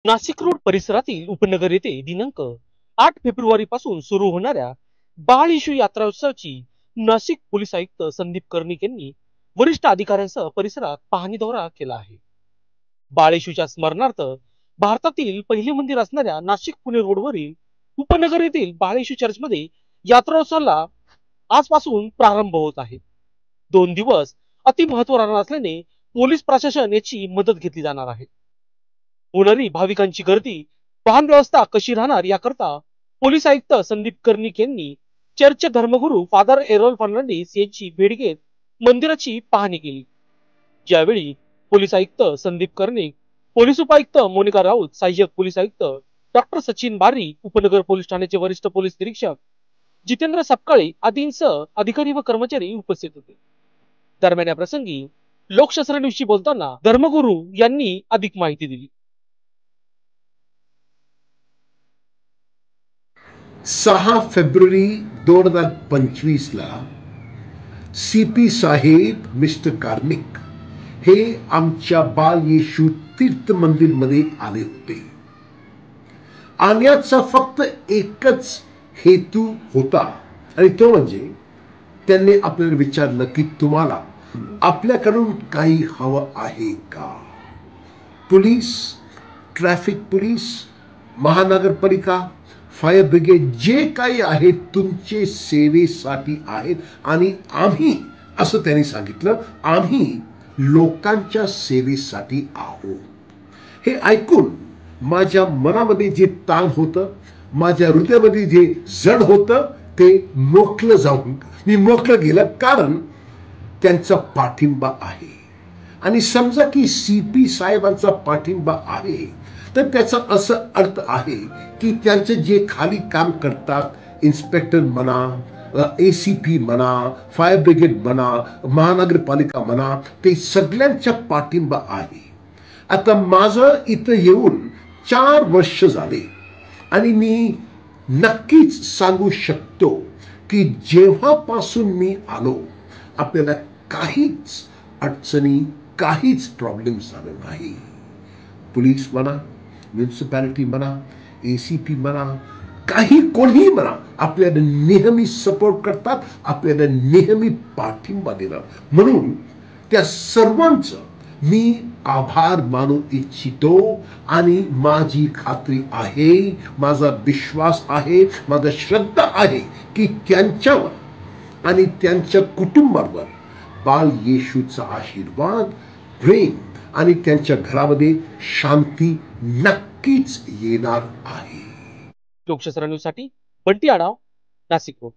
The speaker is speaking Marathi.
नाशिक रोड परिसरातील उपनगर येथे दिनांक 8 फेब्रुवारी पासून सुरू होणाऱ्या बाळ येशू यात्रा उत्सवाची नाशिक पोलीस आयुक्त संदीप कर्णिक यांनी वरिष्ठ अधिकाऱ्यांसह परिसरात पाहणी दौरा केला आहे. बाळ येशूच्या स्मरणार्थ भारतातील पहिले मंदिर असणाऱ्या नाशिक पुणे रोडवरील उपनगर येथील बाळ येशू चर्चमध्ये यात्रा उत्सवाला आजपासून प्रारंभ होत आहे. 2 दिवस अति महत्त्व राहणार असल्याने पोलीस प्रशासन याची मदत घेतली जाणार आहे. होणारी भाविकांची गर्दी, वाहन व्यवस्था कशी राहणार याकरता पोलीस आयुक्त संदीप कर्णिक यांनी चर्चचे धर्मगुरू फादर एरोल फर्नांडिस यांची भेट घेत मंदिराची पाहणी केली. यावेळी पोलीस आयुक्त संदीप कर्णिक, पोलीस उपायुक्त मोनिका राऊत, सहाय्यक पोलीस आयुक्त डॉक्टर सचिन बारी, उपनगर पोलीस ठाण्याचे वरिष्ठ पोलीस निरीक्षक जितेंद्र सपकाळे आदींसह अधिकारी व कर्मचारी उपस्थित होते. दरम्यान या प्रसंगी लोकशास्त्र न्यूजशी बोलताना धर्मगुरू यांनी अधिक माहिती दिली. 6 फेब्रुवारी 2025 ला सीपी साहेब मिस्टर कार्मिक हे आमच्या बाळ येशू तीर्थ मंदिर मध्ये आले होते. आण्याचा फक्त एकच हेतू होता आणि तो म्हणजे त्यांनी आपल्याला विचारलं की तुम्हाला आपल्याकडून काही हवं आहे का. पोलीस, ट्रॅफिक पोलीस, महानगरपालिका, फायर ब्रिगेड जे काही आहे तुमचे सेवेसाठी आहेत आणि आम्ही, असं त्यांनी सांगितलं, आम्ही लोकांच्या सेवेसाठी आहोत. हे ऐकून माझ्या मनामध्ये जे ताण होतं, माझ्या हृदयामध्ये जे जड होतं ते मोकळं जाऊन मी मोकळं गेलं. कारण त्यांचा पाठिंबा आहे आणि समजा की सीपी साहेबांचा पाठिंबा आहे तर त्याचा असं अर्थ आहे की त्यांचे जे खाली काम करतात, इन्स्पेक्टर म्हणा, एसीपी म्हणा, फायर ब्रिगेड म्हणा, महानगरपालिका म्हणा, ते सगळ्यांचा पाठिंबा आहे. आता माझं इथं येऊन 4 वर्ष झाले आणि मी नक्कीच सांगू शकतो की जेव्हापासून मी आलो आपल्याला काहीच अडचणी, काहीच प्रॉब्लेम झाले नाही. पोलीस म्हणा, म्युनिसिपॅलिटी म्हणा, एसीपी म्हणा, काही कोणी म्हणा, आपल्याला नेहमी सपोर्ट करतात, आपल्याला नेहमी पाठिंबा देणार. म्हणून त्या सर्वांचं मी आभार मानू इच्छितो आणि माझी खात्री आहे, माझा विश्वास आहे, माझा श्रद्धा आहे की त्यांच्यावर आणि त्यांच्या कुटुंबावर बाळ येशूचा आशीर्वाद, प्रेम आणि त्यांच्या घरामध्ये शांती नक्कीच येणार आहे. लोकशास्त्र न्यूज साठी बंटी आढाव, नाशिक रोड.